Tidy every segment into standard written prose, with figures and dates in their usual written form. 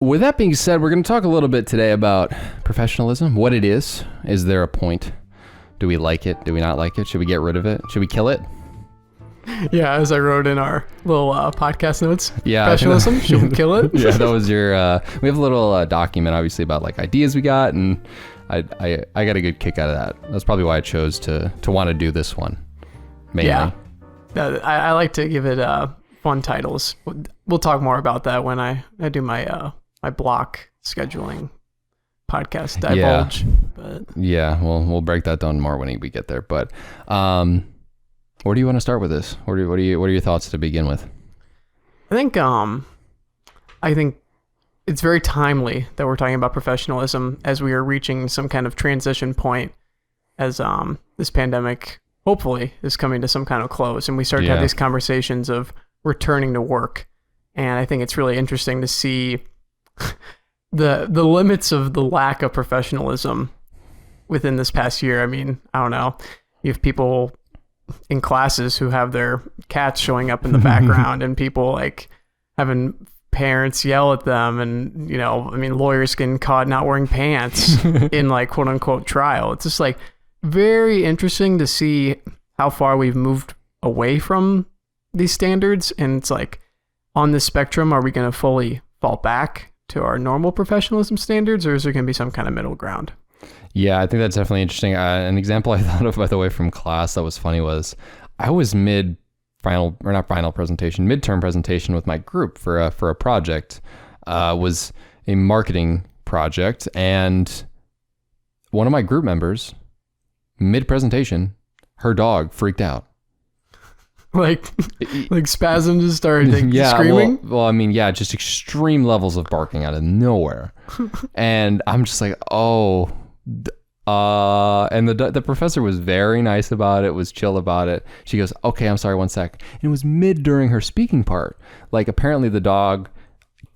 With that being said, we're going to talk a little bit today about professionalism, what it is. Is there a point? Do we like it? Do we not like it? Should we get rid of it? Should we kill it? Yeah, as I wrote in our little podcast notes. Yeah, professionalism, should we kill it? Yeah, that was your. We have a little document, obviously, about like ideas we got, and I got a good kick out of that. That's probably why I chose to want to do this one, mainly. Yeah, I like to give it fun titles. We'll talk more about that when I do my my block scheduling podcast divulge. Yeah. But yeah, we'll break that down more when we get there. But where do you want to start with this? What are your thoughts to begin with? I think it's very timely that we're talking about professionalism as we are reaching some kind of transition point as this pandemic hopefully is coming to some kind of close, and we start to have these conversations of returning to work. And I think it's really interesting to see the limits of the lack of professionalism within this past year. I mean, I don't know. You have people in classes who have their cats showing up in the background and people like having parents yell at them, and lawyers getting caught not wearing pants in like quote unquote trial. It's just like very interesting to see how far we've moved away from these standards. And it's like, on this spectrum, are we going to fully fall back to our normal professionalism standards, or is there going to be some kind of middle ground? Yeah, I think that's definitely interesting. An example I thought of, by the way, from class that was funny was I was midterm presentation with my group for a project. Was a marketing project, and one of my group members, mid-presentation, her dog freaked out. Like spasms just started screaming? Well, I mean, yeah, just extreme levels of barking out of nowhere. And I'm just like, oh... and the professor was very nice about it, was chill about it. She goes, okay, I'm sorry, one sec. And it was mid during her speaking part. Like, apparently the dog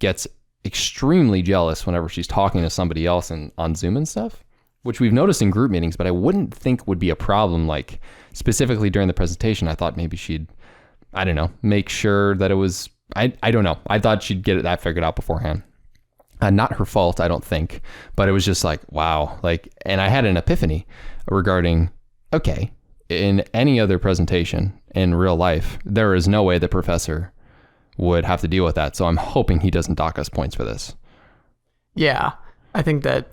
gets extremely jealous whenever she's talking to somebody else on Zoom and stuff, which we've noticed in group meetings, but I wouldn't think would be a problem. Like, specifically during the presentation, I thought maybe she'd, I don't know, make sure that it was, I don't know. I thought she'd get that figured out beforehand. Not her fault, I don't think, but it was just like, wow. Like, and I had an epiphany regarding, okay, in any other presentation in real life, there is no way the professor would have to deal with that. So I'm hoping he doesn't dock us points for this. Yeah, I think that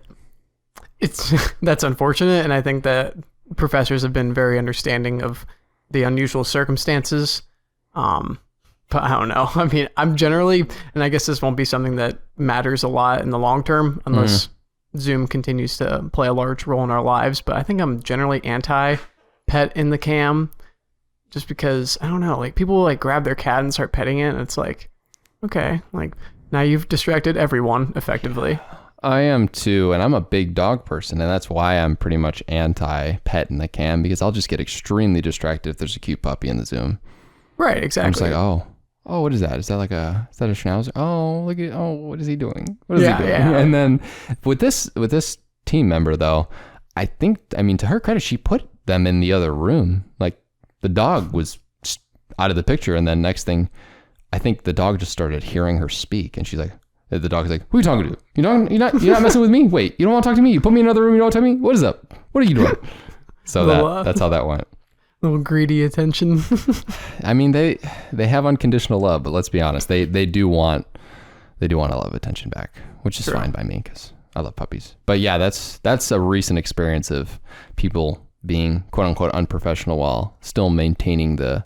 that's unfortunate. And I think that professors have been very understanding of the unusual circumstances. But I don't know. I mean, I'm generally, and I guess this won't be something that matters a lot in the long term unless Zoom continues to play a large role in our lives. But I think I'm generally anti-pet in the cam, just because, I don't know, like people like grab their cat and start petting it. And it's like, okay, like now you've distracted everyone effectively. I am too. And I'm a big dog person. And that's why I'm pretty much anti-pet in the cam, because I'll just get extremely distracted if there's a cute puppy in the Zoom. Right, exactly. I'm just like, oh, what is that? Is that a schnauzer? Oh, look at, what is he doing? What is he doing? Yeah. And then with this team member though, I mean, to her credit, she put them in the other room. Like, the dog was out of the picture. And then next thing, I think the dog just started hearing her speak. And she's like, the dog's like, who are you talking to? You're not messing with me? Wait, you don't want to talk to me? You put me in another room, you don't want to tell me? What is up? What are you doing? So that's how that went. Little greedy attention. I mean, they have unconditional love, but let's be honest, they do want a lot of attention back, which is fine by me because I love puppies. But yeah, that's a recent experience of people being quote unquote unprofessional while still maintaining the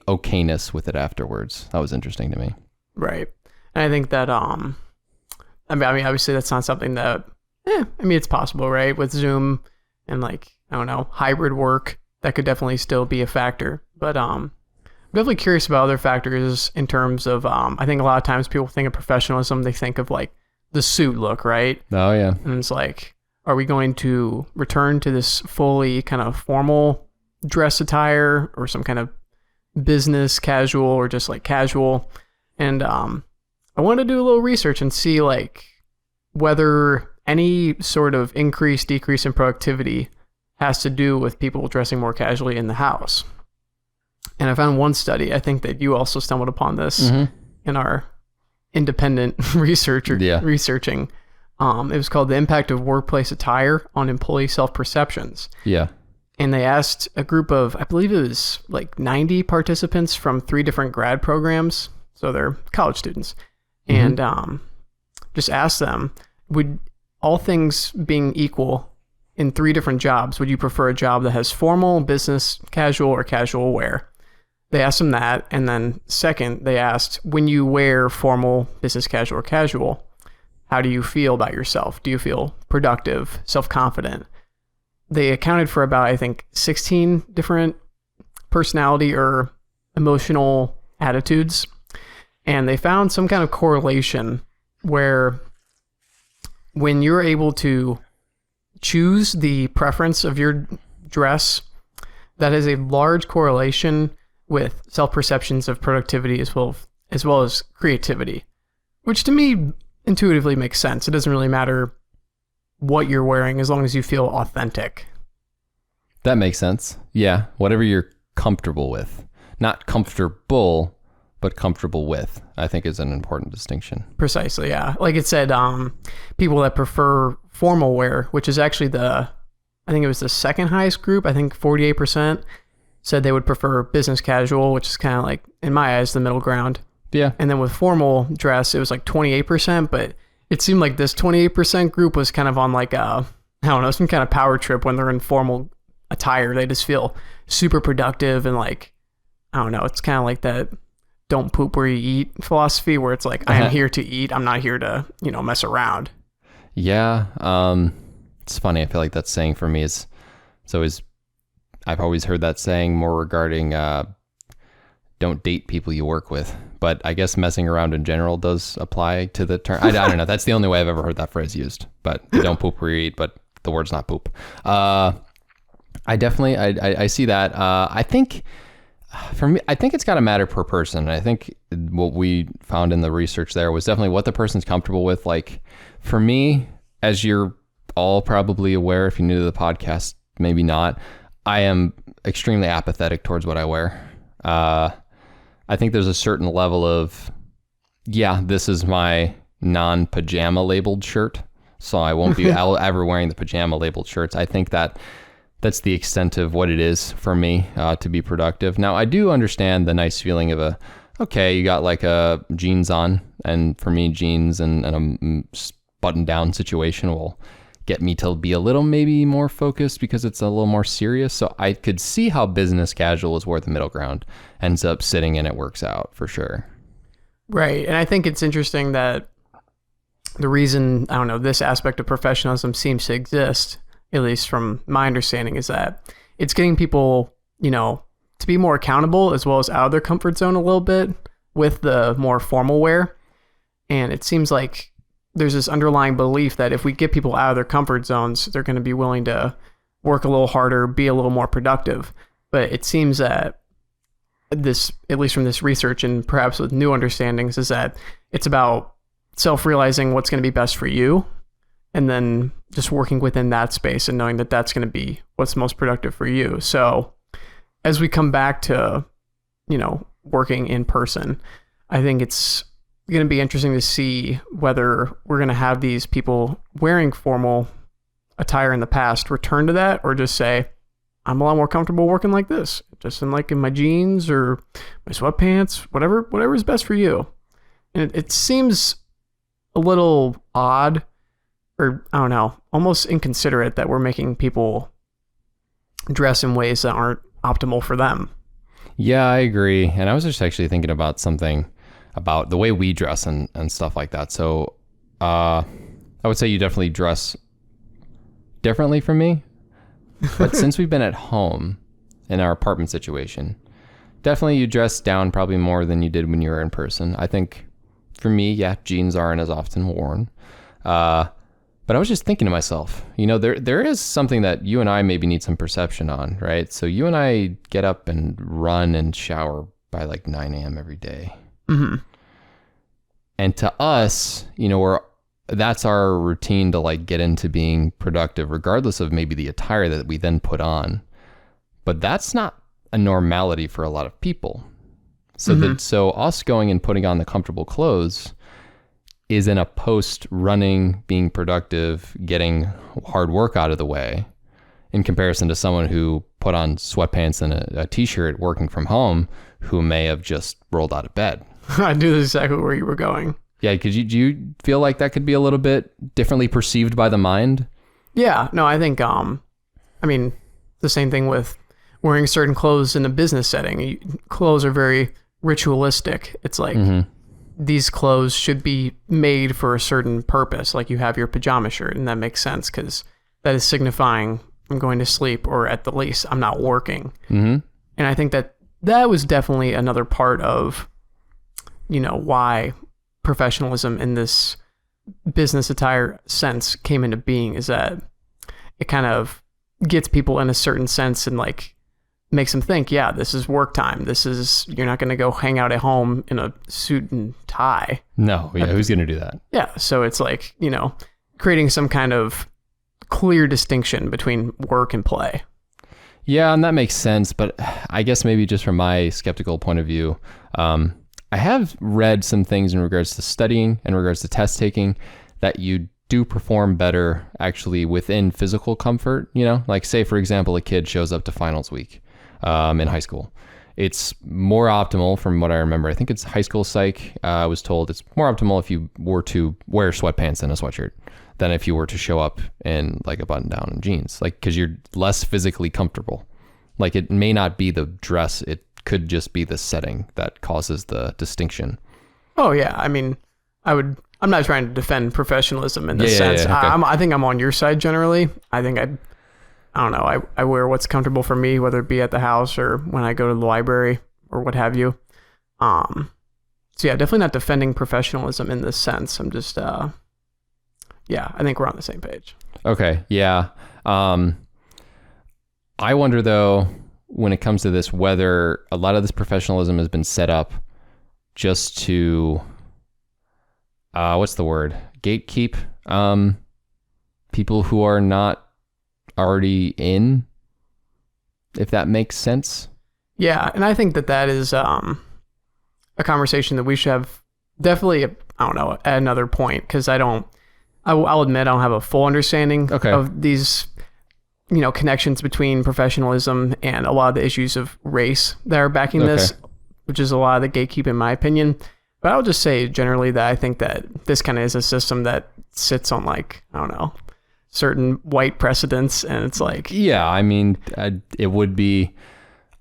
okayness with it afterwards. That was interesting to me. Right, and I think that I mean, obviously that's not something that I mean, it's possible, right, with Zoom and like, I don't know, hybrid work. That could definitely still be a factor. But I'm definitely curious about other factors in terms of, I think a lot of times people think of professionalism, they think of like the suit look, right? Oh, yeah. And it's like, are we going to return to this fully kind of formal dress attire or some kind of business casual or just like casual? And I wanted to do a little research and see like whether any sort of decrease in productivity has to do with people dressing more casually in the house. And I found one study, I think that you also stumbled upon this in our independent researching. Yeah. It was called The Impact of Workplace Attire on Employee Self-Perceptions. Yeah. And they asked a group of, I believe it was like 90 participants from 3 different grad programs. So they're college students. And just asked them, would all things being equal in 3 different jobs, would you prefer a job that has formal, business, casual, or casual wear? They asked them that. And then second, they asked, when you wear formal, business, casual, or casual, how do you feel about yourself? Do you feel productive, self-confident? They accounted for about, I think, 16 different personality or emotional attitudes. And they found some kind of correlation where when you're able to choose the preference of your dress, that is a large correlation with self-perceptions of productivity as well as creativity, which to me intuitively makes sense. It doesn't really matter what you're wearing as long as you feel authentic. That makes sense. Yeah. Whatever you're comfortable with. Not comfortable, but comfortable with, I think is an important distinction. Precisely, yeah. Like it said, people that prefer formal wear, which is actually I think it was the second highest group, I think 48% said they would prefer business casual, which is kind of like, in my eyes, the middle ground. Yeah. And then with formal dress, it was like 28%, but it seemed like this 28% group was kind of on like I don't know, some kind of power trip when they're in formal attire. They just feel super productive and like, I don't know, it's kind of like that don't poop where you eat philosophy where it's like, I am here to eat. I'm not here to, mess around. Yeah. It's funny. I feel like that saying for me it's always, I've always heard that saying more regarding, don't date people you work with, but I guess messing around in general does apply to the term. I don't know. That's the only way I've ever heard that phrase used, but don't poop where you eat, but the word's not poop. I see that. I think for me, I think it's got to matter per person. I think what we found in the research there was definitely what the person's comfortable with. Like for me, as you're all probably aware, if you're new to the podcast, maybe not, I am extremely apathetic towards what I wear. I think there's a certain level of, this is my non-pajama labeled shirt, so I won't be ever wearing the pajama labeled shirts. I think that's the extent of what it is for me to be productive. Now, I do understand the nice feeling of you got like a jeans on, and for me, jeans and a button-down situation will get me to be a little maybe more focused because it's a little more serious. So I could see how business casual is where the middle ground ends up sitting and it works out for sure. Right. And I think it's interesting that the reason, I don't know, this aspect of professionalism seems to exist, at least from my understanding, is that it's getting people, to be more accountable as well as out of their comfort zone a little bit with the more formal wear. And it seems like there's this underlying belief that if we get people out of their comfort zones, they're going to be willing to work a little harder, be a little more productive. But it seems that this, at least from this research and perhaps with new understandings, is that it's about self-realizing what's going to be best for you and then just working within that space and knowing that that's going to be what's most productive for you. So as we come back to, working in person, I think it's going to be interesting to see whether we're going to have these people wearing formal attire in the past return to that, or just say, I'm a lot more comfortable working like this, just in my jeans or my sweatpants, whatever is best for you. And it seems a little odd, or I don't know, almost inconsiderate that we're making people dress in ways that aren't optimal for them. Yeah, I agree. And I was just actually thinking about something about the way we dress and stuff like that. So I would say you definitely dress differently from me. But since we've been at home in our apartment situation, definitely you dress down probably more than you did when you were in person. I think for me, jeans aren't as often worn. But I was just thinking to myself, there is something that you and I maybe need some perception on, right? So you and I get up and run and shower by like 9 a.m. every day. Mm-hmm. And to us, that's our routine to like get into being productive, regardless of maybe the attire that we then put on. But that's not a normality for a lot of people. So so us going and putting on the comfortable clothes is in a post running, being productive, getting hard work out of the way, in comparison to someone who put on sweatpants and a t-shirt working from home, who may have just rolled out of bed. I knew exactly where you were going. Yeah, do you feel like that could be a little bit differently perceived by the mind? Yeah, no, I think, I mean, the same thing with wearing certain clothes in a business setting. Clothes are very ritualistic. It's like, these clothes should be made for a certain purpose. Like you have your pajama shirt, and that makes sense because that is signifying I'm going to sleep, or at the least I'm not working. And I think that was definitely another part of, why professionalism in this business attire sense came into being, is that it kind of gets people in a certain sense and like makes them think, yeah, this is work time. You're not going to go hang out at home in a suit and tie. No, yeah, who's going to do that? Yeah, so it's like, creating some kind of clear distinction between work and play. Yeah, and that makes sense, but I guess maybe just from my skeptical point of view, I have read some things in regards to studying, in regards to test taking, that you do perform better actually within physical comfort. Like say, for example, a kid shows up to finals week in high school. It's more optimal from what I remember. I think it's high school psych. I was told it's more optimal if you were to wear sweatpants and a sweatshirt than if you were to show up in like a button down and jeans, like, cause you're less physically comfortable. Like it may not be the dress. It could just be the setting that causes the distinction. Oh yeah. I mean, I'm not trying to defend professionalism in this sense. Yeah, okay. I think I'm on your side generally. I think I don't know. I wear what's comfortable for me, whether it be at the house or when I go to the library or what have you. So yeah, definitely not defending professionalism in this sense. I'm just, yeah, I think we're on the same page. Okay. Yeah. I wonder though, when it comes to this, whether a lot of this professionalism has been set up just to, what's the word? Gatekeep, people who are not already in, if that makes sense. Yeah. And I think that is, a conversation that we should have definitely, I don't know, at another point. Cause I'll admit I don't have a full understanding of these, connections between professionalism and a lot of the issues of race that are backing this, which is a lot of the gatekeep in my opinion. But I'll just say generally that I think that this kind of is a system that sits on like, I don't know, certain white precedents. And it's like, yeah, I mean, I would be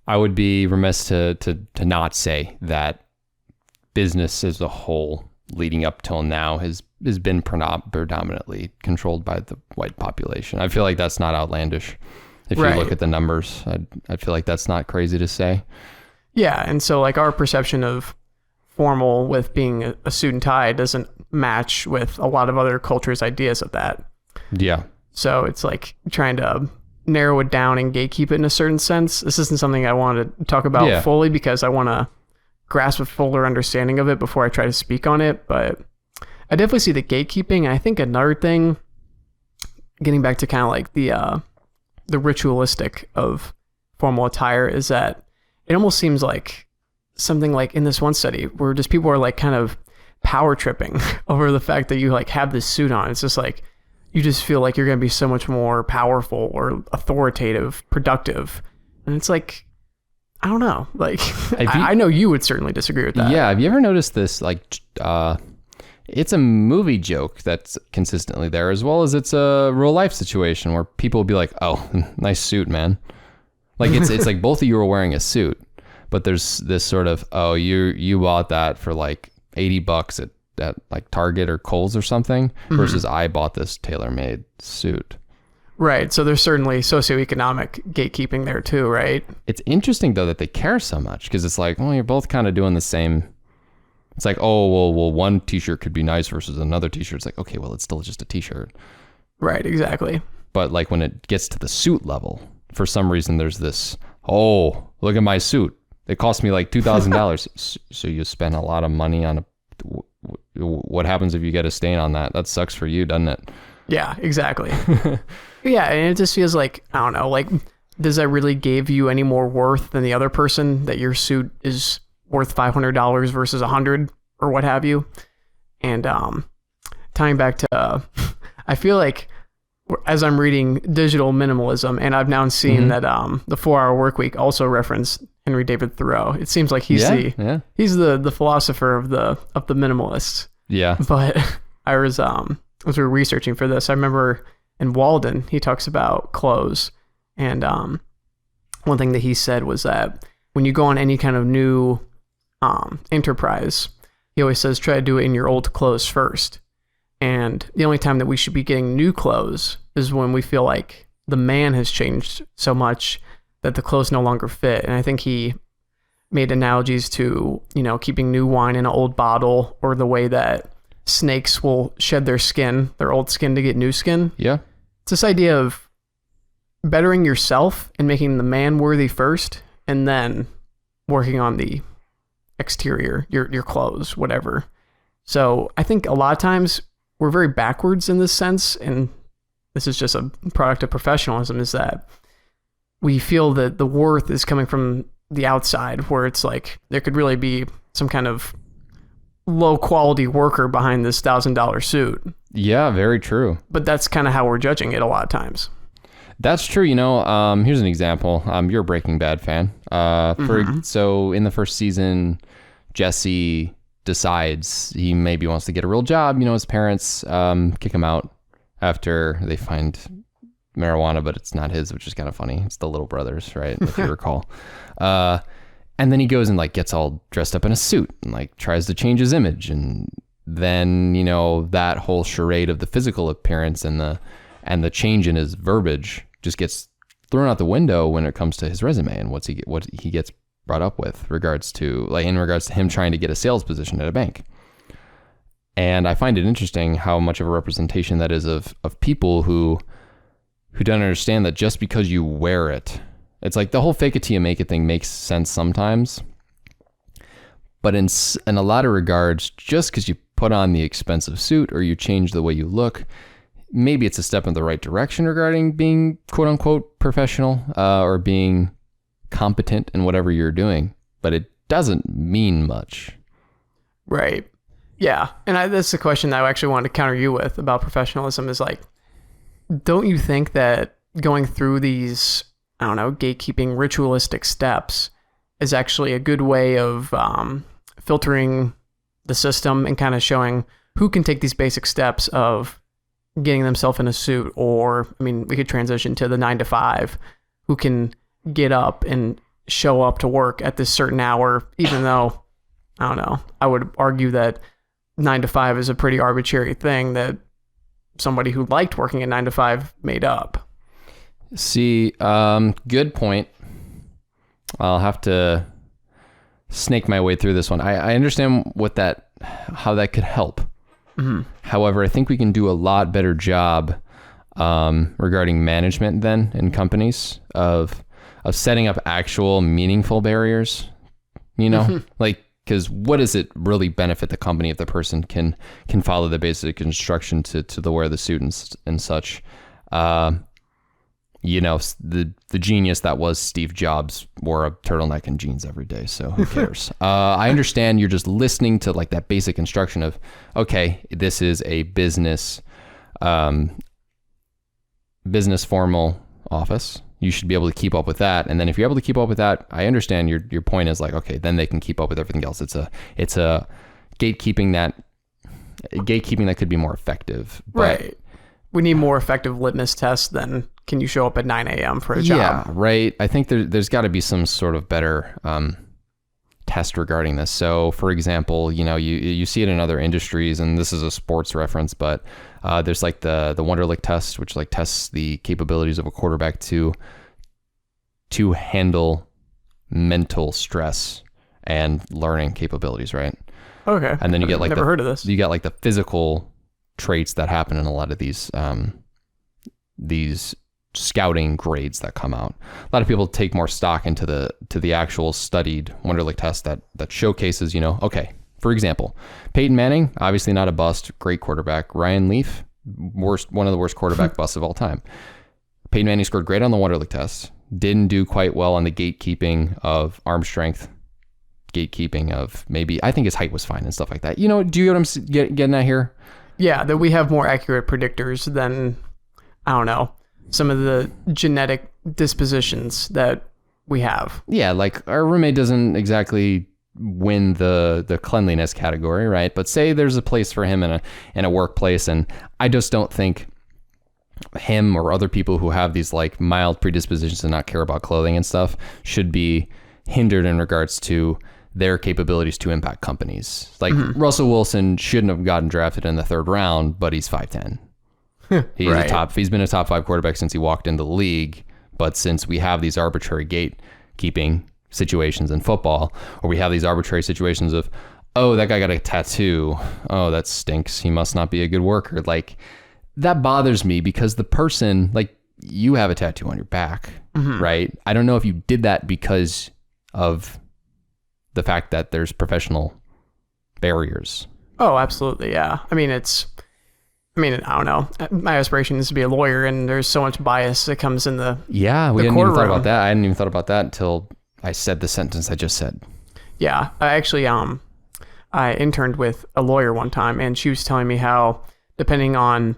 remiss to not say that business as a whole leading up till now has been predominantly controlled by the white population. I feel like that's not outlandish. If you look at the numbers, I feel like that's not crazy to say. Yeah. And so like our perception of formal with being a suit and tie doesn't match with a lot of other cultures' ideas of that. Yeah. So it's like trying to narrow it down and gatekeep it in a certain sense. This isn't something I want to talk about fully because I want to grasp a fuller understanding of it before I try to speak on it. But I definitely see the gatekeeping. And I think another thing, getting back to kind of like the ritualistic of formal attire, is that it almost seems like something like in this one study where just people are like kind of power tripping over the fact that you like have this suit on. It's just like, you just feel like you're going to be so much more powerful or authoritative, productive. And it's like, I don't know. Like, I know you would certainly disagree with that. Yeah. Have you ever noticed this? Like, it's a movie joke that's consistently there, as well as it's a real life situation where people will be like, "Oh, nice suit, man." Like it's like both of you are wearing a suit, but there's this sort of, "Oh, you bought that for like $80 at like Target or Kohl's or something," versus I bought this tailor-made suit. Right. So there's certainly socioeconomic gatekeeping there too, right? It's interesting though that they care so much, because it's like, well, you're both kind of doing the same. It's like, oh, well, one t-shirt could be nice versus another t-shirt. It's like, okay, well, it's still just a t-shirt. Right, exactly. But like when it gets to the suit level, for some reason, there's this, oh, look at my suit. It cost me like $2,000. So you spend a lot of money on what happens if you get a stain on that? That sucks for you, doesn't it? Yeah, exactly. Yeah, and it just feels like, I don't know, like, does that really give you any more worth than the other person, that your suit is worth $500 versus $100 or what have you? And tying back to, I feel like as I'm reading Digital Minimalism, and I've now seen that the 4-Hour Workweek also referenced Henry David Thoreau. It seems like he's he's the philosopher of the minimalists. Yeah. But I was as we were researching for this, I remember in Walden he talks about clothes, and one thing that he said was that when you go on any kind of new enterprise, he always says try to do it in your old clothes first. And the only time that we should be getting new clothes is when we feel like the man has changed so much that the clothes no longer fit. And I think he made analogies to, keeping new wine in an old bottle, or the way that snakes will shed their old skin to get new skin. Yeah. It's this idea of bettering yourself and making the man worthy first, and then working on the exterior, your clothes, whatever. So I think a lot of times we're very backwards in this sense, and this is just a product of professionalism, is that we feel that the worth is coming from the outside, where it's like there could really be some kind of low quality worker behind this $1,000 suit. Yeah, very true. But that's kind of how we're judging it a lot of times. That's true. Here's an example. You're a Breaking Bad fan. So in the first season, Jesse decides he maybe wants to get a real job. His parents kick him out after they find marijuana, but it's not his, which is kind of funny. It's the little brothers, right? If you recall. And then he goes and gets all dressed up in a suit and tries to change his image. And then, that whole charade of the physical appearance and the change in his verbiage just gets thrown out the window when it comes to his resume and what he gets brought up with in regards to him trying to get a sales position at a bank. And I find it interesting how much of a representation that is of people who don't understand that just because you wear it, it's like the whole fake it till you make it thing makes sense sometimes. But in a lot of regards, just because you put on the expensive suit or you change the way you look, maybe it's a step in the right direction regarding being quote unquote professional or being competent in whatever you're doing, but it doesn't mean much. Right. Yeah. And that's the question that I actually wanted to counter you with about professionalism is don't you think that going through these, gatekeeping ritualistic steps is actually a good way of filtering the system and kind of showing who can take these basic steps of getting themselves in a suit, or, we could transition to the 9 to 5, who can get up and show up to work at this certain hour, even though, I would argue that 9 to 5 is a pretty arbitrary thing that somebody who liked working at 9 to 5 made up. See, good point. I'll have to snake my way through this one. I understand how that could help. Mm-hmm. However, I think we can do a lot better job regarding management then in companies of setting up actual meaningful barriers, because what does it really benefit the company if the person can follow the basic instruction to wear the suit and such? The genius that was Steve Jobs wore a turtleneck and jeans every day, so who cares? I understand you're just listening to that basic instruction of, okay, this is a business formal office. You should be able to keep up with that. And then if you're able to keep up with that, I understand your point is okay, then they can keep up with everything else. It's a gatekeeping that could be more effective. Right. We need more effective litmus tests than can you show up at 9 a.m. for a job? Yeah, right. I think there's got to be some sort of better test regarding this. So, for example, you see it in other industries, and this is a sports reference, but there's the Wonderlic test, which tests the capabilities of a quarterback to handle mental stress and learning capabilities, right? Okay. And then you get never heard of this. You get the physical traits that happen in a lot of these scouting grades that come out. A lot of people take more stock into the actual studied Wonderlic test that showcases, okay, for example, Peyton Manning, obviously not a bust, great quarterback. Ryan Leaf, one of the worst quarterback busts of all time. Peyton Manning scored great on the Wonderlic test, didn't do quite well on the gatekeeping of arm strength, gatekeeping of maybe, I think his height was fine and stuff like that. Do you get what I'm getting at here? Yeah, that we have more accurate predictors than, I don't know, some of the genetic dispositions that we have. Yeah, like our roommate doesn't exactly win the cleanliness category, right? But say there's a place for him in a workplace, and I just don't think him or other people who have these like mild predispositions to not care about clothing and stuff should be hindered in regards to their capabilities to impact companies. Like Russell Wilson shouldn't have gotten drafted in the 3rd round, but he's 5'10". He's been a top 5 quarterback since he walked into the league. But since we have these arbitrary gatekeeping situations in football, or we have these arbitrary situations of, oh, that guy got a tattoo. Oh, that stinks. He must not be a good worker. Like, that bothers me because the person, like, you have a tattoo on your back, right? I don't know if you did that because of the fact that there's professional barriers. Oh, absolutely. Yeah. I don't know. My aspiration is to be a lawyer, and there's so much bias that comes in the Yeah, we hadn't even thought about that. I hadn't even thought about that until I said the sentence I just said. Yeah, I actually I interned with a lawyer one time, and she was telling me how, depending on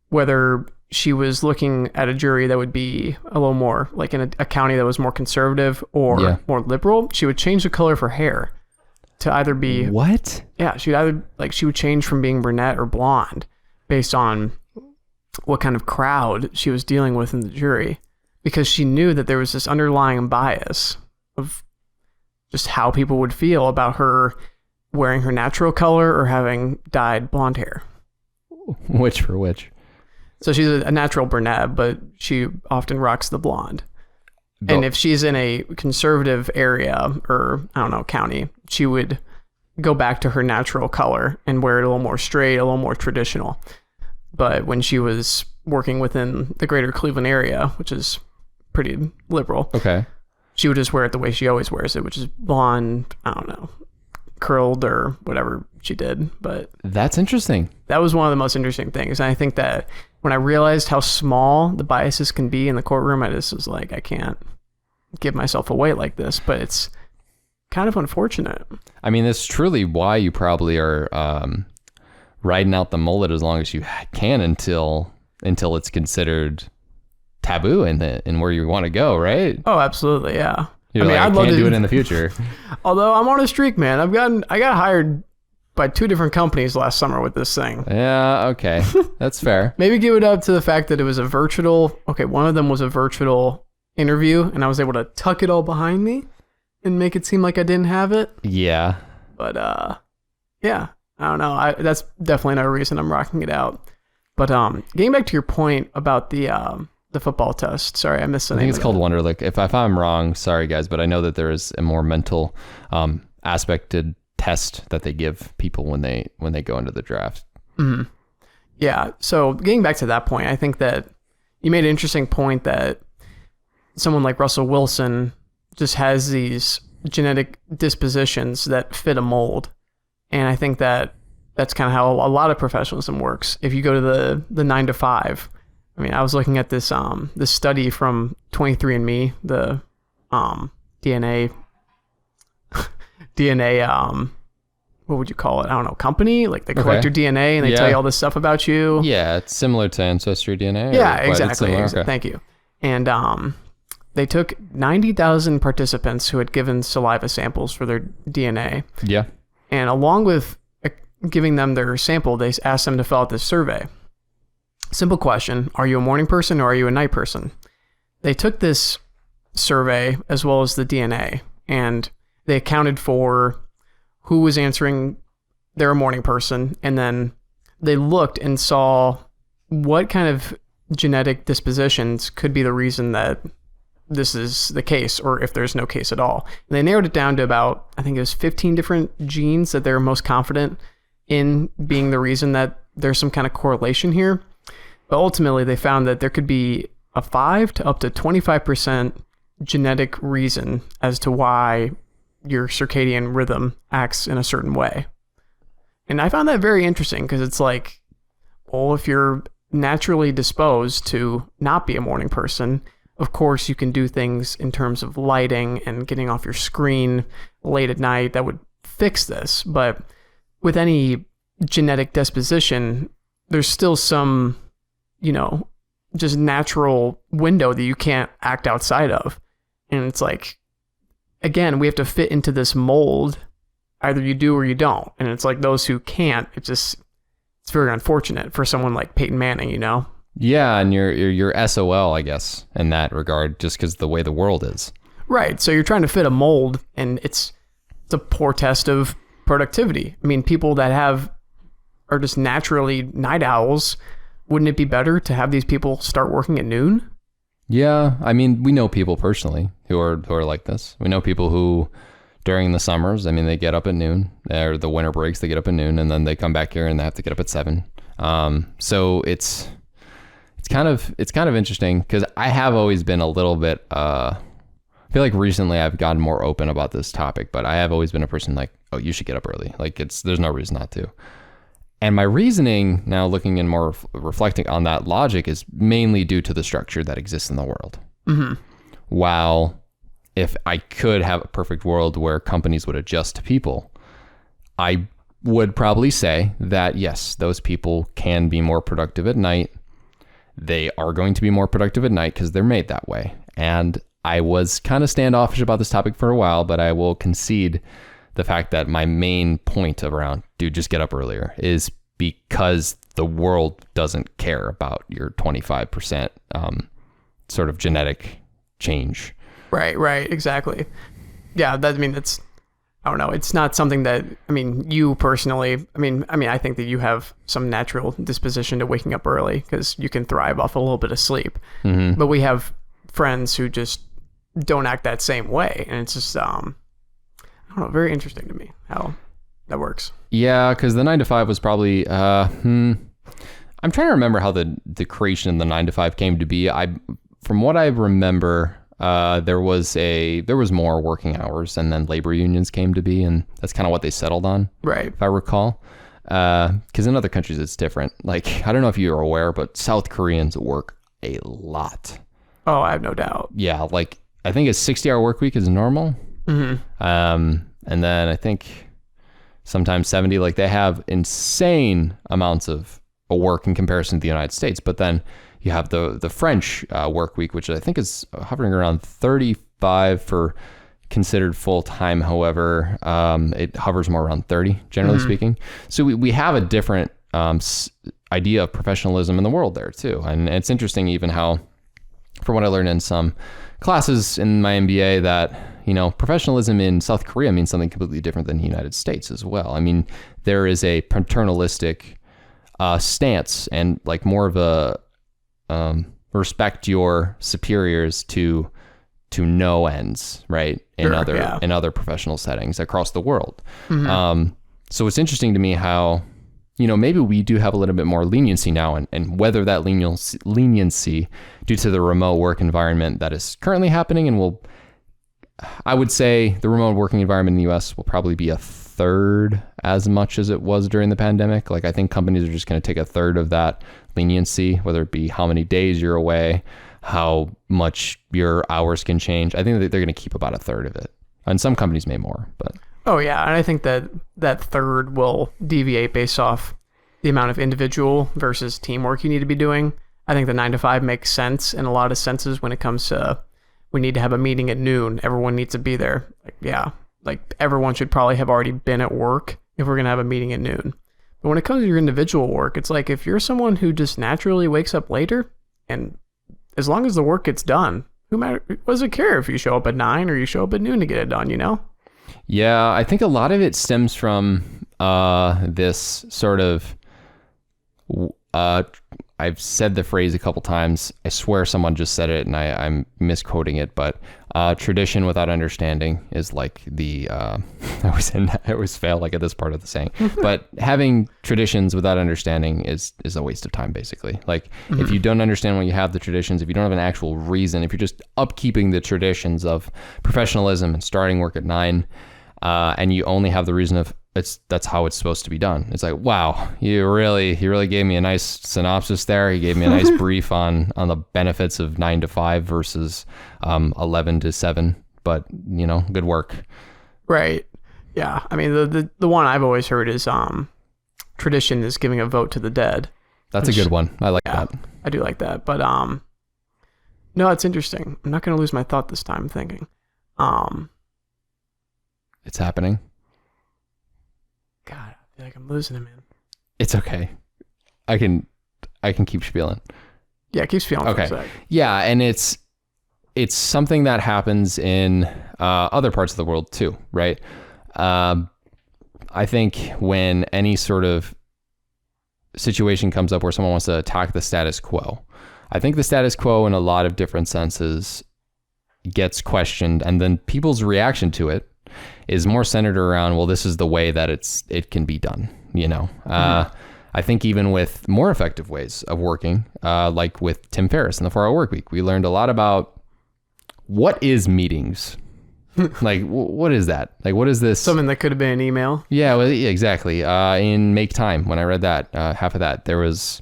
whether she was looking at a jury that would be a little more like in a county that was more conservative or more liberal, she would change the color of her hair to either be what? Yeah, she would change from being brunette or blonde based on what kind of crowd she was dealing with in the jury, because she knew that there was this underlying bias of just how people would feel about her wearing her natural color or having dyed blonde hair. Which for which? So she's a natural brunette, but she often rocks the blonde. And if she's in a conservative area or, I don't know, county, she would go back to her natural color and wear it a little more straight, a little more traditional. But when she was working within the greater Cleveland area, which is pretty liberal, she would just wear it the way she always wears it, which is blonde, I don't know, curled or whatever she did. But that's interesting. That was one of the most interesting things. And I think that when I realized how small the biases can be in the courtroom, I just was like, I can't give myself away like this. But it's kind of unfortunate. I mean, that's truly why you probably are riding out the mullet as long as you can until it's considered taboo in where you want to go, right? Oh, absolutely, yeah. I'd love to do it in the future. Although I'm on a streak, man. I got hired by 2 different companies last summer with this thing. Yeah, okay. That's fair. Maybe give it up to the fact that it was a virtual... Okay, one of them was a virtual interview, and I was able to tuck it all behind me and make it seem like I didn't have it. Yeah. But, yeah. I don't know. That's definitely another reason I'm rocking it out. But getting back to your point about the football test. Sorry, I missed the name. I think it's called Wonderlic. If I'm wrong, sorry guys, but I know that there is a more mental aspected test that they give people when they go into the draft. Mm-hmm. Yeah. So getting back to that point, I think that you made an interesting point that someone like Russell Wilson just has these genetic dispositions that fit a mold. And I think that that's kind of how a lot of professionalism works. If you go to the 9 to 5, I mean, I was looking at this this study from 23andMe, the DNA what would you call it? I don't know, company? Like they collect your DNA and they tell you all this stuff about you. Yeah, it's similar to Ancestry DNA. Yeah, exactly. Okay. Thank you. And they took 90,000 participants who had given saliva samples for their DNA. Yeah. And along with giving them their sample, they asked them to fill out this survey. Simple question: are you a morning person or are you a night person? They took this survey as well as the DNA, and they accounted for who was answering they're a morning person, and then they looked and saw what kind of genetic dispositions could be the reason that this is the case, or if there's no case at all. And they narrowed it down to about, I think it was 15 different genes that they're most confident in being the reason that there's some kind of correlation here. But ultimately, they found that there could be a 5 to up to 25% genetic reason as to why your circadian rhythm acts in a certain way. And I found that very interesting because it's like, well, if you're naturally disposed to not be a morning person, of course you can do things in terms of lighting and getting off your screen late at night that would fix this. But with any genetic disposition, there's still some, just natural window that you can't act outside of. And it's like, again, we have to fit into this mold. Either you do or you don't. And it's like those who can't, it's very unfortunate for someone like Peyton Manning, Yeah, and you're SOL, I guess, in that regard, just because the way the world is. Right. So you're trying to fit a mold, and it's a poor test of productivity. I mean, people that are just naturally night owls. Wouldn't it be better to have these people start working at noon? Yeah, I mean, we know people personally who are like this. We know people who, during the summers, I mean, they get up at noon, or the winter breaks, they get up at noon, and then they come back here and they have to get up at 7. So it's kind of interesting, because I have always been a little bit. I feel like recently I've gotten more open about this topic, but I have always been a person like, oh, you should get up early. Like there's no reason not to. And my reasoning now, looking and more reflecting on that logic, is mainly due to the structure that exists in the world. Mm-hmm. While if I could have a perfect world where companies would adjust to people, I would probably say that yes, those people can be more productive at night. They are going to be more productive at night because they're made that way. And I was kind of standoffish about this topic for a while, but I will concede the fact that my main point around, dude, just get up earlier, is because the world doesn't care about your 25% sort of genetic change. Right, exactly. Yeah, I don't know. It's not something that, you personally, I think that you have some natural disposition to waking up early because you can thrive off a little bit of sleep. Mm-hmm. But we have friends who just don't act that same way. And it's just, I don't know, very interesting to me how that works. Yeah, because the 9 to 5 was probably, I'm trying to remember how the creation of the 9 to 5 came to be. From what I remember, there was more working hours, and then labor unions came to be, and that's kind of what they settled on. Right. If I recall. Because in other countries it's different. Like, I don't know if you're aware, but South Koreans work a lot. Oh, I have no doubt. Yeah, like, I think a 60-hour work week is normal. Mm-hmm. And then I think sometimes 70, like they have insane amounts of work in comparison to the United States. But then you have the French work week, which I think is hovering around 35 for considered full time. However, it hovers more around 30, generally speaking. So we have a different idea of professionalism in the world there too. And it's interesting even how, from what I learned in some classes in my MBA, that professionalism in South Korea means something completely different than the United States as well. I mean, there is a paternalistic stance and like more of a respect your superiors to no ends, right? In other professional settings across the world. Mm-hmm. So it's interesting to me how, maybe we do have a little bit more leniency now, and whether that leniency due to the remote work environment that is currently happening, and I would say the remote working environment in the US will probably be a third as much as it was during the pandemic. Like, I think companies are just going to take a third of that leniency, whether it be how many days you're away, how much your hours can change. I think that they're going to keep about a third of it. And some companies may more, but. Oh yeah. And I think that third will deviate based off the amount of individual versus teamwork you need to be doing. I think the 9 to 5 makes sense in a lot of senses when it comes to, we need to have a meeting at noon. Everyone needs to be there. Like everyone should probably have already been at work if we're going to have a meeting at noon. But when it comes to your individual work, it's like if you're someone who just naturally wakes up later, and as long as the work gets done, what does it care if you show up at 9 or you show up at noon to get it done, Yeah, I think a lot of it stems from this sort of, I've said the phrase a couple times. I swear someone just said it and I'm misquoting it, but tradition without understanding is like the, I always fail like at this part of the saying, but having traditions without understanding is a waste of time, basically. Like if you don't understand when you have the traditions, if you don't have an actual reason, if you're just upkeeping the traditions of professionalism and starting work at 9, and you only have the reason of that's how it's supposed to be done. It's like, wow, you really gave me a nice synopsis there. You gave me a nice brief on the benefits of 9 to 5 versus 11 to 7. But good work. Right. Yeah. I mean, the one I've always heard is tradition is giving a vote to the dead. That's a good one. I like that. I do like that. But no, it's interesting. I'm not going to lose my thought this time. I'm thinking. It's happening. God, I feel like I'm losing it, man. It's okay. I can keep spieling. Yeah, it keeps feeling okay. For a sec. Yeah, and it's something that happens in other parts of the world too, right? I think when any sort of situation comes up where someone wants to attack the status quo, I think the status quo in a lot of different senses gets questioned, and then people's reaction to it is more centered around, well, this is the way that it can be done, you know? I think even with more effective ways of working, like with Tim Ferriss and the 4-Hour Workweek, we learned a lot about what is meetings. Like, what is that? Like, what is this? Something that could have been an email. Yeah, well, yeah, exactly. In Make Time, when I read that, half of that, there was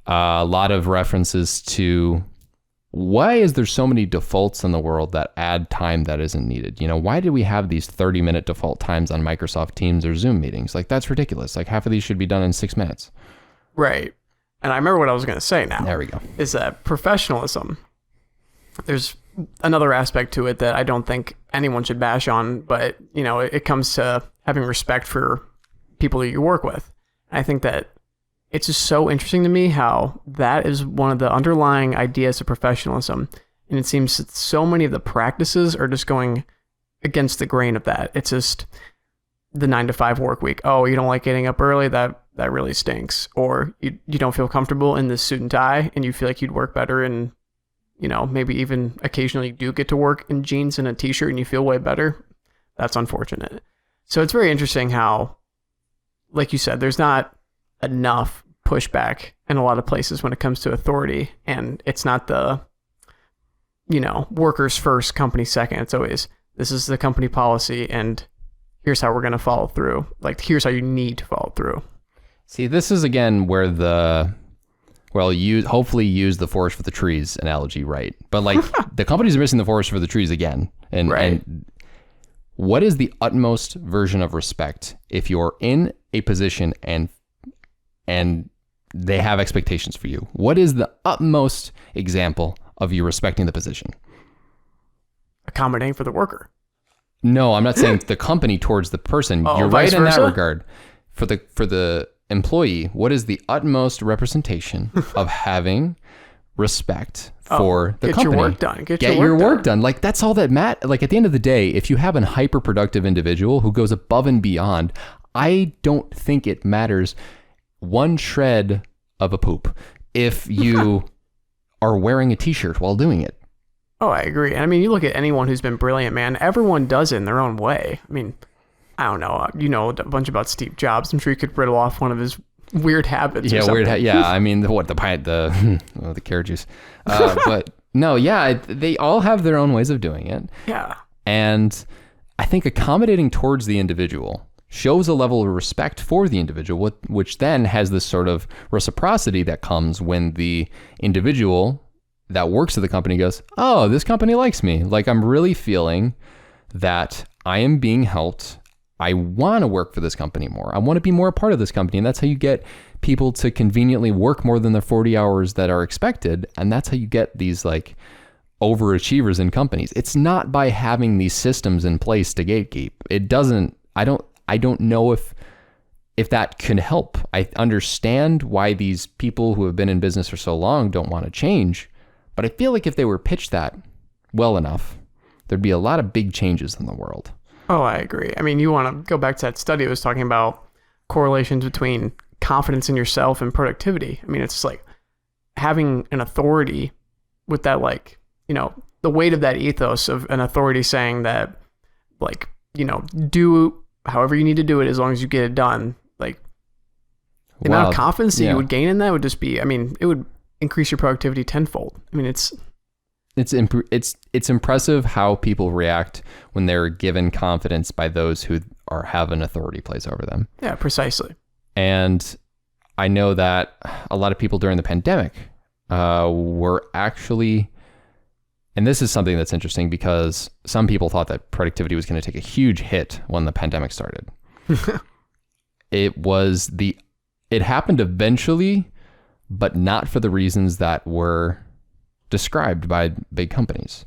a lot of references to why is there so many defaults in the world that add time that isn't needed? You know, why do we have these 30-minute default times on Microsoft Teams or Zoom meetings? Like, that's ridiculous. Like, half of these should be done in 6 minutes. Right. And I remember what I was going to say now. There we go. Is that professionalism. There's another aspect to it that I don't think anyone should bash on, but, you know, it comes to having respect for people that you work with. I think that it's just so interesting to me how that is one of the underlying ideas of professionalism. And it seems that so many of the practices are just going against the grain of that. It's just the 9-to-5 work week. Oh, you don't like getting up early? That really stinks. Or you don't feel comfortable in this suit and tie and you feel like you'd work better in, you know, maybe even occasionally do get to work in jeans and a t-shirt and you feel way better. That's unfortunate. So it's very interesting how, like you said, there's not enough pushback in a lot of places when it comes to authority. And it's not the, you know, workers first, company second. It's always, this is the company policy and here's how we're going to follow through. Like, here's how you need to follow through. See, this is again where you hopefully use the forest for the trees analogy, right? But like the companies are missing the forest for the trees again. And what is the utmost version of respect if you're in a position and they have expectations for you? What is the utmost example of you respecting the position? Accommodating for the worker. No, I'm not saying the company towards the person. You're right in that regard. For the employee, what is the utmost representation of having respect for the company? Get your work done. Get your work done. Like, that's all that matters. Like, at the end of the day, if you have a hyper-productive individual who goes above and beyond, I don't think it matters one shred of a poop if you are wearing a t-shirt while doing it. Oh, I agree. And I mean, you look at anyone who's been brilliant, man, everyone does it in their own way. I mean, I don't know. You know a bunch about Steve Jobs. I'm sure you could riddle off one of his weird habits. Yeah, yeah. I mean, the carrot juice. But no, yeah, they all have their own ways of doing it. Yeah. And I think accommodating towards the individual shows a level of respect for the individual, which then has this sort of reciprocity that comes when the individual that works at the company goes, oh, this company likes me. Like, I'm really feeling that I am being helped. I want to work for this company more. I want to be more a part of this company. And that's how you get people to conveniently work more than the 40 hours that are expected. And that's how you get these like overachievers in companies. It's not by having these systems in place to gatekeep. It doesn't, I don't know if that can help. I understand why these people who have been in business for so long don't want to change, but I feel like if they were pitched that well enough, there'd be a lot of big changes in the world. Oh, I agree. I mean, you want to go back to that study I was talking about, correlations between confidence in yourself and productivity. I mean, it's just like having an authority with that, like, you know, the weight of that ethos of an authority saying that, like, you know, do however you need to do it as long as you get it done. Like, the amount of confidence that you would gain in that would just be, I mean, it would increase your productivity tenfold. I mean, it's impressive how people react when they're given confidence by those who have an authority place over them. Yeah, precisely. And I know that a lot of people during the pandemic were actually, and this is something that's interesting because some people thought that productivity was going to take a huge hit when the pandemic started. It happened eventually, but not for the reasons that were described by big companies.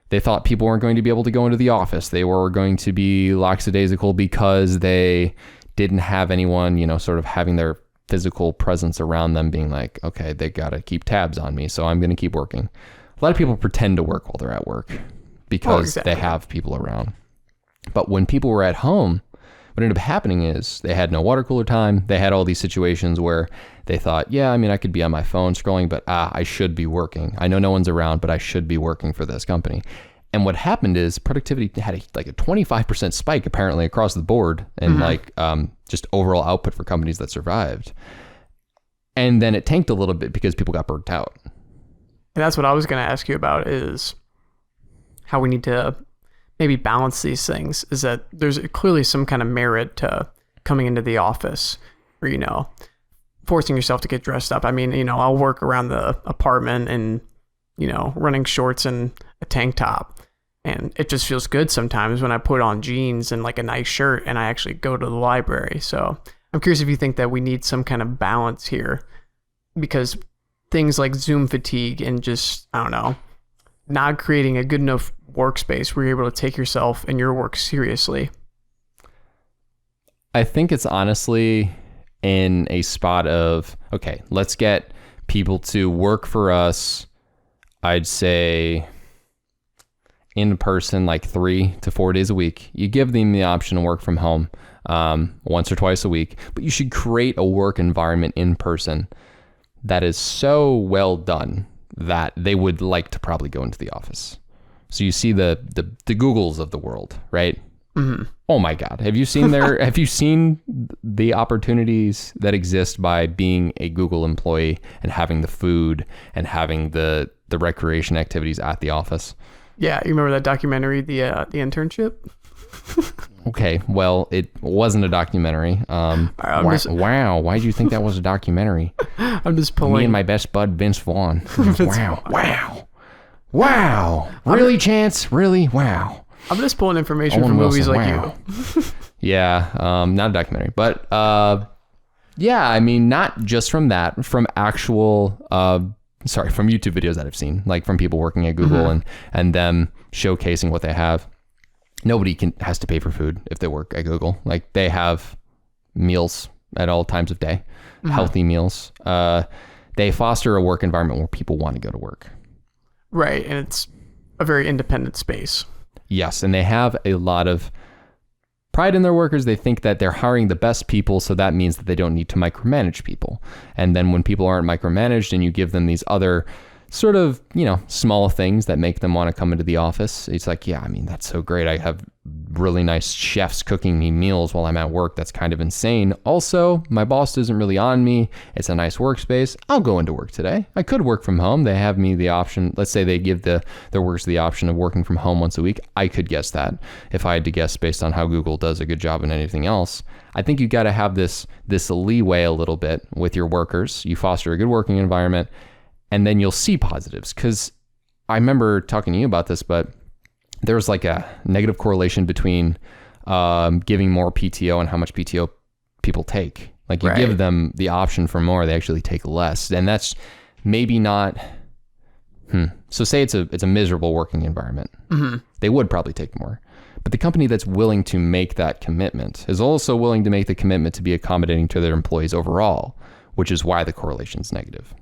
They thought people weren't going to be able to go into the office. They were going to be lackadaisical because they didn't have anyone, sort of having their physical presence around them, being like, okay, they got to keep tabs on me, so I'm going to keep working. A lot of people pretend to work while they're at work because they have people around. But when people were at home, what ended up happening is they had no water cooler time. They had all these situations where they thought, yeah, I could be on my phone scrolling, but I should be working. I know no one's around, but I should be working for this company. And what happened is productivity had a 25% spike apparently across the board, and just overall output for companies that survived. And then it tanked a little bit because people got burnt out. And that's what I was going to ask you about, is how we need to maybe balance these things. Is that there's clearly some kind of merit to coming into the office, or, forcing yourself to get dressed up. I'll work around the apartment and, running shorts and a tank top. And it just feels good sometimes when I put on jeans and like a nice shirt and I actually go to the library. So I'm curious if you think that we need some kind of balance here, because things like Zoom fatigue and just, not creating a good enough workspace where you're able to take yourself and your work seriously. I think it's honestly in a spot of, okay, let's get people to work for us, I'd say in person, like 3 to 4 days a week. You give them the option to work from home once or twice a week, but you should create a work environment in person that is so well done that they would like to probably go into the office. So you see the Googles of the world, right? Mm-hmm. Oh my God. Have you seen the opportunities that exist by being a Google employee and having the food and having the recreation activities at the office? Yeah. You remember that documentary, the internship? Okay. Well, it wasn't a documentary. Wow. Why did you think that was a documentary? I'm just pulling. Me and my best bud, Vince Vaughn. Wow. Really, Chance? Really? Wow. I'm just pulling information from movies like you. Yeah, not a documentary, but not just from that, from actual, from YouTube videos that I've seen, like from people working at Google and them showcasing what they have. Nobody has to pay for food if they work at Google. Like, they have meals at all times of day, healthy meals. They foster a work environment where people want to go to work. Right, and it's a very independent space. Yes, and they have a lot of pride in their workers. They think that they're hiring the best people, so that means that they don't need to micromanage people. And then when people aren't micromanaged and you give them these other sort of, small things that make them want to come into the office, it's like, yeah, that's so great. I have really nice chefs cooking me meals while I'm at work. That's kind of insane. Also, my boss isn't really on me. It's a nice workspace. I'll go into work today. I could work from home. They have me the option. Let's say they give their workers the option of working from home once a week. I could guess that if I had to guess based on how Google does a good job in anything else. I think you got to have this leeway a little bit with your workers. You foster a good working environment, and then you'll see positives. Because I remember talking to you about this, but there's like a negative correlation between giving more PTO and how much PTO people take. Like, you give them the option for more, they actually take less. And that's maybe not, so say it's a miserable working environment. Mm-hmm. They would probably take more. But the company that's willing to make that commitment is also willing to make the commitment to be accommodating to their employees overall, which is why the correlation is negative.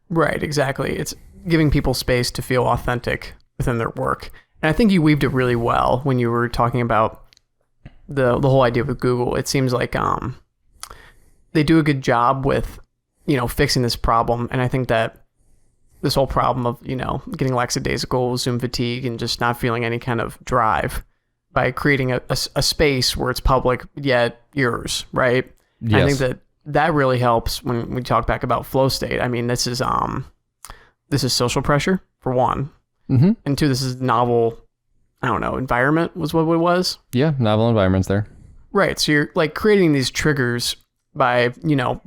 Right, exactly. It's giving people space to feel authentic within their work. And I think you weaved it really well when you were talking about the whole idea with Google. It seems like they do a good job with, fixing this problem. And I think that this whole problem of, getting lackadaisical, Zoom fatigue, and just not feeling any kind of drive by creating a space where it's public, yet yours, right? Yes. I think that really helps when we talk back about flow state. This is social pressure, for one. Mm-hmm. And two, this is novel, environment was what it was. Yeah, novel environments there. Right. So you're like creating these triggers by,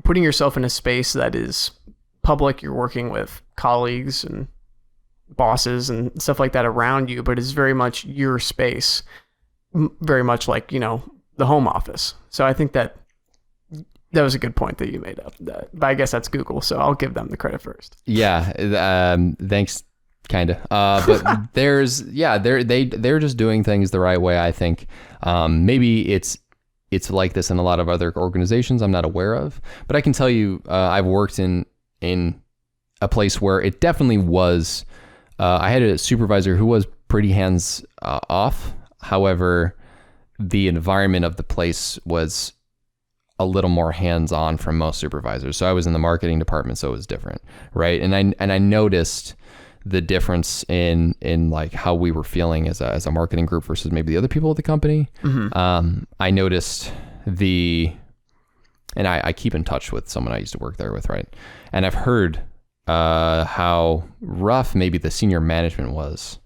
putting yourself in a space that is public. You're working with colleagues and bosses and stuff like that around you, but it's very much your space, very much like, the home office. So I think that That was a good point that you made up. But I guess that's Google, so I'll give them the credit first. Yeah. Thanks. Kind of. But they're just doing things the right way, I think. Maybe it's like this in a lot of other organizations I'm not aware of, but I can tell you, I've worked in a place where it definitely was, I had a supervisor who was pretty hands off. However, the environment of the place was a little more hands-on from most supervisors. So I was in the marketing department, so it was different, right? And I noticed the difference in like how we were feeling as a marketing group versus maybe the other people at the company. Mm-hmm. I noticed and I keep in touch with someone I used to work there with, right? And I've heard how rough maybe the senior management was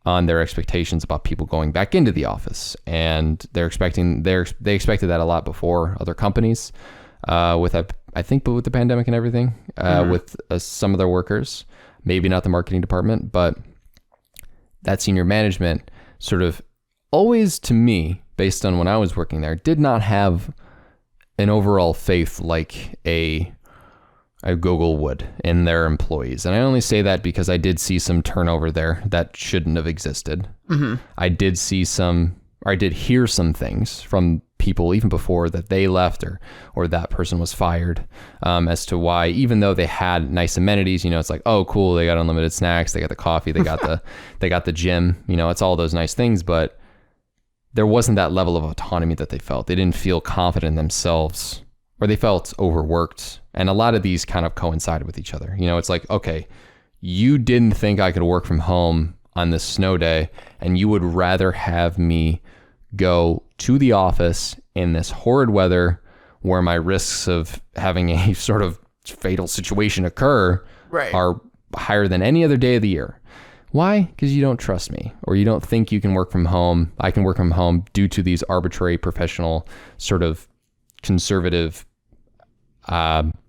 on their expectations about people going back into the office, and they expected that a lot before other companies, but with the pandemic and everything, with some of their workers, maybe not the marketing department, but that senior management sort of always, to me, based on when I was working there, did not have an overall faith like a Google would in their employees. And I only say that because I did see some turnover there that shouldn't have existed. Mm-hmm. I did hear some things from people even before that they left or that person was fired, as to why, even though they had nice amenities, it's like, oh, cool, they got unlimited snacks, they got the coffee, they got the gym, it's all those nice things, but there wasn't that level of autonomy that they felt. They didn't feel confident in themselves, or they felt overworked. And a lot of these kind of coincided with each other. It's like, okay, you didn't think I could work from home on this snow day, and you would rather have me go to the office in this horrid weather where my risks of having a sort of fatal situation occur are higher than any other day of the year. Why? Because you don't trust me, or you don't think you can work from home. I can work from home due to these arbitrary professional sort of conservative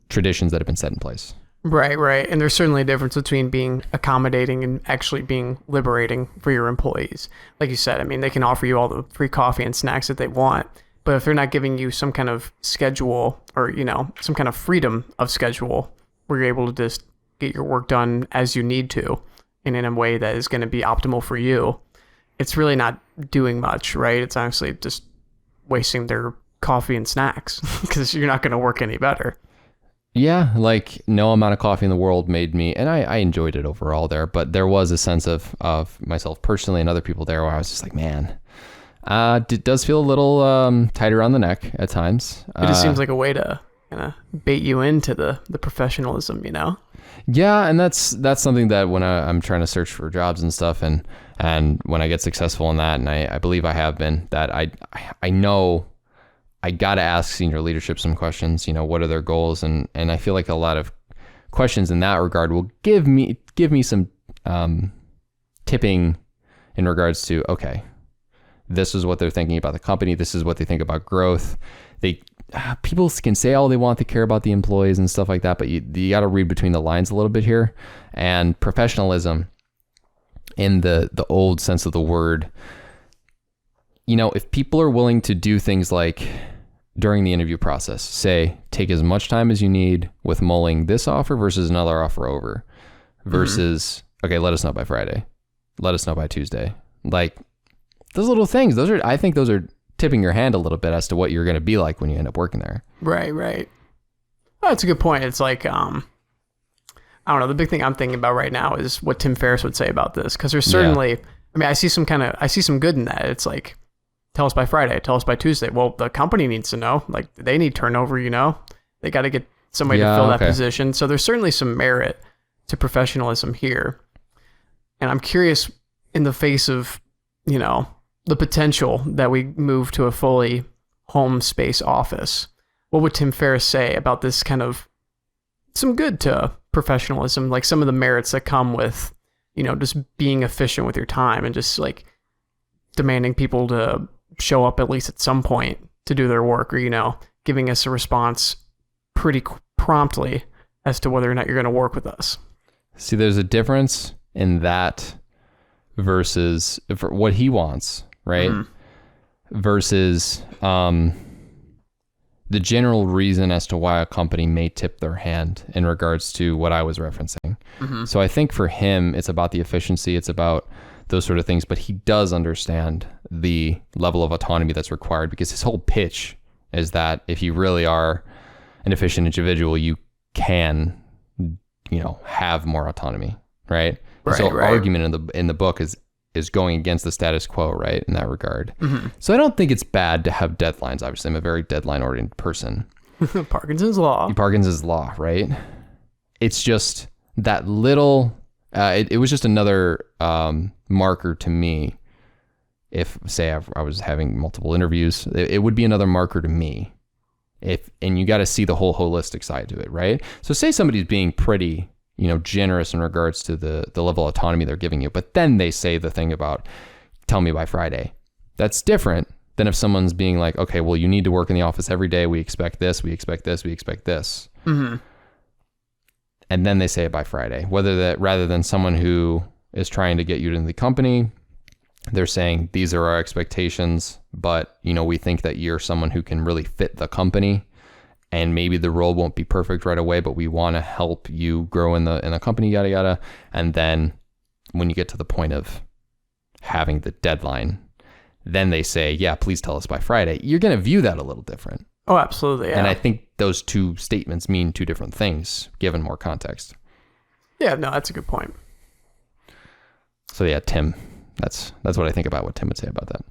traditions that have been set in place. Right. And there's certainly a difference between being accommodating and actually being liberating for your employees. Like you said, I mean, they can offer you all the free coffee and snacks that they want, but if they're not giving you some kind of schedule or, some kind of freedom of schedule where you're able to just get your work done as you need to and in a way that is going to be optimal for you, it's really not doing much, right? It's honestly just wasting their coffee and snacks because you're not going to work any better. Yeah, like no amount of coffee in the world made me, and I enjoyed it overall there, but there was a sense of myself personally and other people there where I was just like, man, it does feel a little tighter on the neck at times. It just seems like a way to kind of bait you into the professionalism, Yeah, and that's something that when I'm trying to search for jobs and stuff, and when I get successful in that, and I believe I have been, that I know I got to ask senior leadership some questions, what are their goals? And I feel like a lot of questions in that regard will give me some tipping in regards to, okay, this is what they're thinking about the company. This is what they think about growth. People can say all they want, they care about the employees and stuff like that, but you got to read between the lines a little bit here. And professionalism in the old sense of the word, if people are willing to do things like during the interview process, say, take as much time as you need with mulling this offer versus another offer over, versus, okay, let us know by Friday, let us know by Tuesday. Like those little things, I think those are tipping your hand a little bit as to what you're going to be like when you end up working there. Right. Oh, that's a good point. It's like, I don't know. The big thing I'm thinking about right now is what Tim Ferriss would say about this. Cause there's certainly, I mean, I see some good in that. It's like, tell us by Friday, tell us by Tuesday. Well, the company needs to know, like they need turnover, they got to get somebody to fill that position. So there's certainly some merit to professionalism here. And I'm curious, in the face of, the potential that we move to a fully home space office, what would Tim Ferriss say about this kind of some good to professionalism, like some of the merits that come with, just being efficient with your time and just like demanding people to show up at least at some point to do their work, or, giving us a response pretty promptly as to whether or not you're going to work with us. See, there's a difference in that versus what he wants, right? Mm-hmm. Versus the general reason as to why a company may tip their hand in regards to what I was referencing. So I think for him, it's about the efficiency. It's about those sort of things, but he does understand the level of autonomy that's required, because his whole pitch is that if you really are an efficient individual, you can, have more autonomy, right? So argument in the book is going against the status quo, right, in that regard. So I don't think it's bad to have deadlines. Obviously, I'm a very deadline-oriented person. Parkinson's law, right? It's just that little... it was just another marker to me. If, say, I was having multiple interviews, it would be another marker to me. And you got to see the whole holistic side to it, right? So say somebody's being pretty, generous in regards to the level of autonomy they're giving you, but then they say the thing about, tell me by Friday. That's different than if someone's being like, okay, well, you need to work in the office every day. We expect this, we expect this, we expect this. And then they say it by Friday. Rather than someone who is trying to get you into the company, they're saying, these are our expectations, but we think that you're someone who can really fit the company, and maybe the role won't be perfect right away, but we want to help you grow in the company, yada yada. And then when you get to the point of having the deadline, then they say, yeah, please tell us by Friday. You're going to view that a little different. Oh, absolutely. Yeah. And I think those two statements mean two different things, given more context. Yeah, no, that's a good point. So yeah, Tim, that's what I think about what Tim would say about that.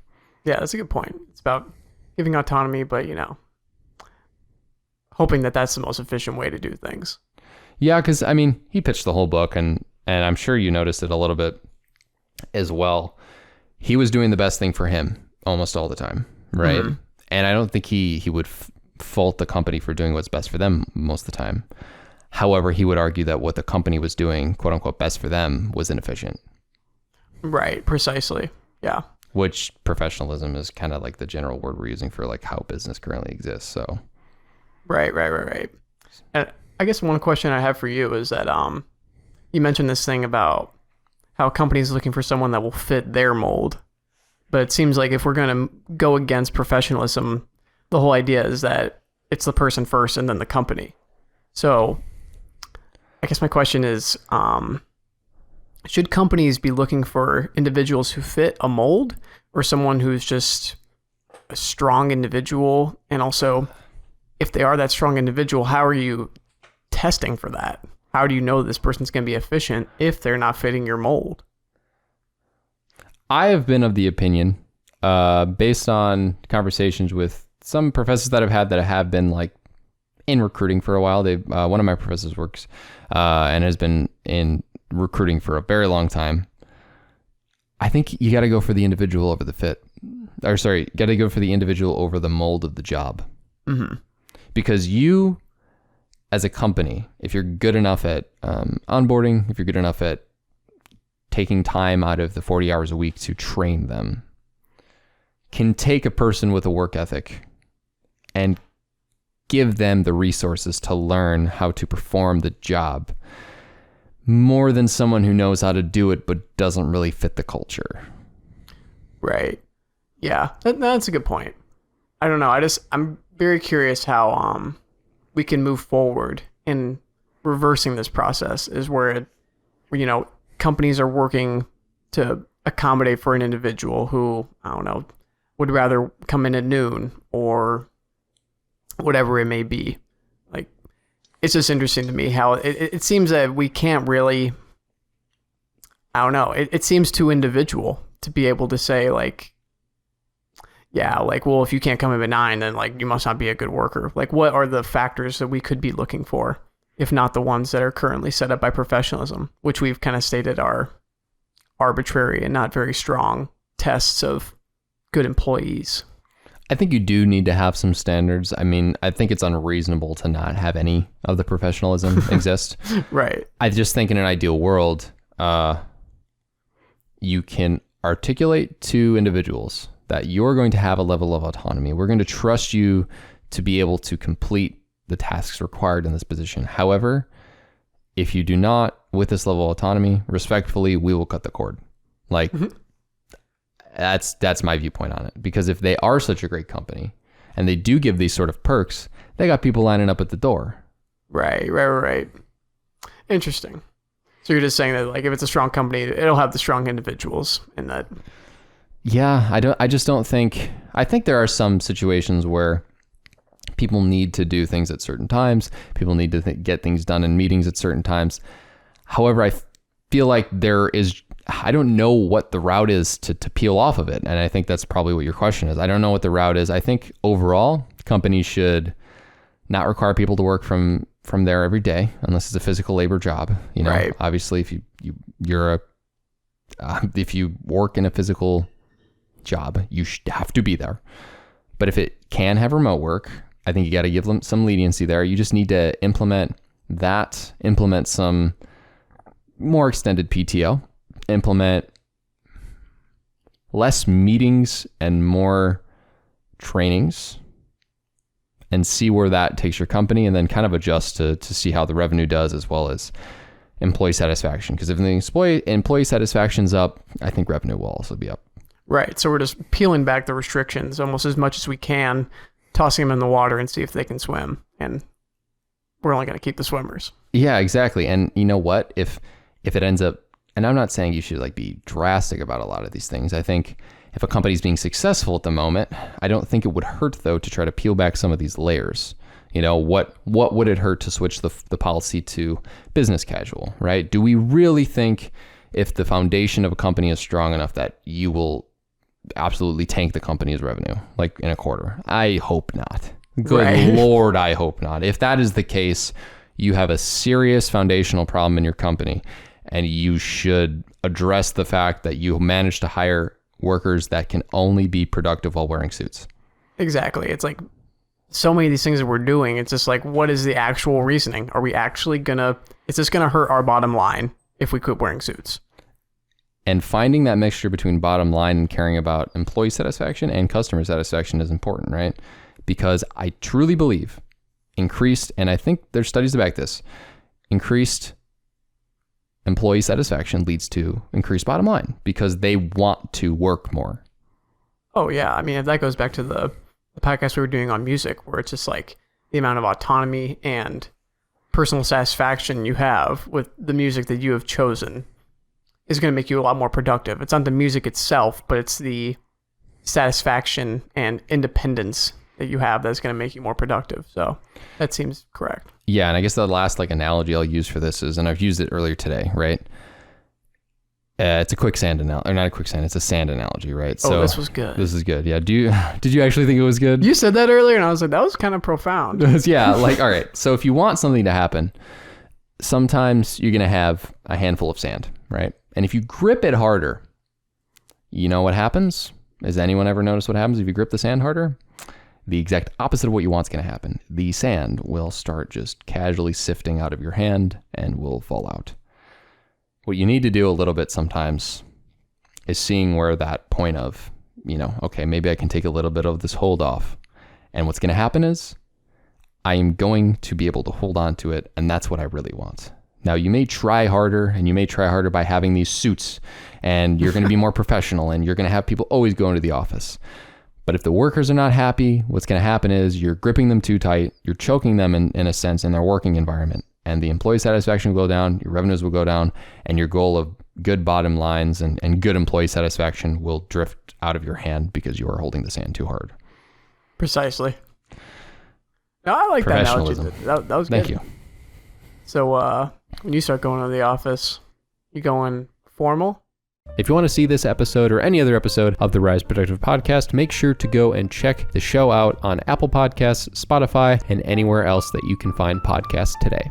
Yeah, that's a good point. It's about giving autonomy, but, hoping that that's the most efficient way to do things. Yeah, because, he pitched the whole book, and I'm sure you noticed it a little bit as well. He was doing the best thing for him almost all the time, right? And I don't think he would fault the company for doing what's best for them most of the time. However, he would argue that what the company was doing, quote unquote, best for them was inefficient. Right, precisely. Yeah. Which professionalism is kind of like the general word we're using for like how business currently exists. So. Right. And I guess one question I have for you is that you mentioned this thing about how companies are looking for someone that will fit their mold. But it seems like if we're going to go against professionalism, the whole idea is that it's the person first and then the company. So I guess my question is, should companies be looking for individuals who fit a mold, or someone who's just a strong individual? And also, if they are that strong individual, how are you testing for that? How do you know this person's going to be efficient if they're not fitting your mold? I have been of the opinion, based on conversations with some professors that I've had that have been like in recruiting for a while. One of my professors works and has been in recruiting for a very long time. I think you got to go for the individual over the fit. Or sorry, got to go for the individual over the mold of the job. Because you, as a company, if you're good enough at onboarding, if you're good enough at taking time out of the 40 hours a week to train them, can take a person with a work ethic and give them the resources to learn how to perform the job more than someone who knows how to do it but doesn't really fit the culture. Right. Yeah, that's a good point. I don't know. I'm very curious how we can move forward in reversing this process, is where companies are working to accommodate for an individual who, I don't know, would rather come in at noon or whatever it may be. Like, it's just interesting to me how it seems that we can't really, I don't know, it seems too individual to be able to say like, yeah, like, well, if you can't come in at 9, then like you must not be a good worker. Like, what are the factors that we could be looking for, if not the ones that are currently set up by professionalism, which we've kind of stated are arbitrary and not very strong tests of good employees? I think you do need to have some standards. I think it's unreasonable to not have any of the professionalism exist. Right. I just think in an ideal world, you can articulate to individuals that you're going to have a level of autonomy. We're going to trust you to be able to complete the tasks required in this position. However, if you do not, with this level of autonomy, respectfully, we will cut the cord. Like, that's my viewpoint on it. Because if they are such a great company and they do give these sort of perks, they got people lining up at the door. Right. Interesting. So you're just saying that, like, if it's a strong company, it'll have the strong individuals in that. Yeah, I just don't think, I think there are some situations where people need to do things at certain times. People need to get things done in meetings at certain times. However, I feel like I don't know what the route is to peel off of it. And I think that's probably what your question is. I don't know what the route is. I think overall companies should not require people to work from there every day, unless it's a physical labor job. You know, right. Obviously if if you work in a physical job, you should have to be there. But if it can have remote work, I think you got to give them some leniency there. You just need to implement some more extended PTO, implement less meetings and more trainings, and see where that takes your company, and then kind of adjust to see how the revenue does, as well as employee satisfaction. Because if the employee satisfaction's up, I think revenue will also be up. Right. So we're just peeling back the restrictions almost as much as we can, tossing them in the water and see if they can swim. And we're only going to keep the swimmers. Yeah, exactly. And you know what? If it ends up, and I'm not saying you should like be drastic about a lot of these things. I think if a company's being successful at the moment, I don't think it would hurt though to try to peel back some of these layers. You know, what would it hurt to switch the policy to business casual, right? Do we really think if the foundation of a company is strong enough that you will absolutely tank the company's revenue like in a quarter? I hope not. Good right. Lord, I hope not. If that is the case, you have a serious foundational problem in your company, and you should address the fact that you managed to hire workers that can only be productive while wearing suits. Exactly. It's like so many of these things that we're doing, it's just like, what is the actual reasoning? Are we actually is this gonna hurt our bottom line if we quit wearing suits? And finding that mixture between bottom line and caring about employee satisfaction and customer satisfaction is important, right? Because I truly believe and I think there's studies to back this, increased employee satisfaction leads to increased bottom line because they want to work more. Oh yeah. I mean, that goes back to the podcast we were doing on music, where it's just like the amount of autonomy and personal satisfaction you have with the music that you have chosen is going to make you a lot more productive. It's not the music itself, but it's the satisfaction and independence that you have that's going to make you more productive. So that seems correct. Yeah. And I guess the last like analogy I'll use for this is, and I've used it earlier today, right? It's a quicksand analogy, or not a quicksand, it's a sand analogy, right? Oh, so this was good. This is good. Yeah. Did you actually think it was good? You said that earlier and I was like, that was kind of profound. Yeah. Like, all right. So if you want something to happen, sometimes you're going to have a handful of sand, right? And if you grip it harder, you know what happens? Has anyone ever noticed what happens if you grip the sand harder? The exact opposite of what you want is going to happen. The sand will start just casually sifting out of your hand and will fall out. What you need to do a little bit sometimes is seeing where that point of, okay, maybe I can take a little bit of this hold off. And what's going to happen is I am going to be able to hold on to it. And that's what I really want. Now, you may try harder, and you may try harder by having these suits, and you're going to be more professional, and you're going to have people always go into the office. But if the workers are not happy, what's going to happen is you're gripping them too tight, you're choking them in a sense in their working environment, and the employee satisfaction will go down, your revenues will go down, and your goal of good bottom lines and good employee satisfaction will drift out of your hand because you are holding the sand too hard. Precisely. No, I like that analogy. That was good. Thank you. So when you start going to the office, you going formal? If you want to see this episode or any other episode of the Rise Productive podcast, make sure to go and check the show out on Apple Podcasts, Spotify, and anywhere else that you can find podcasts today.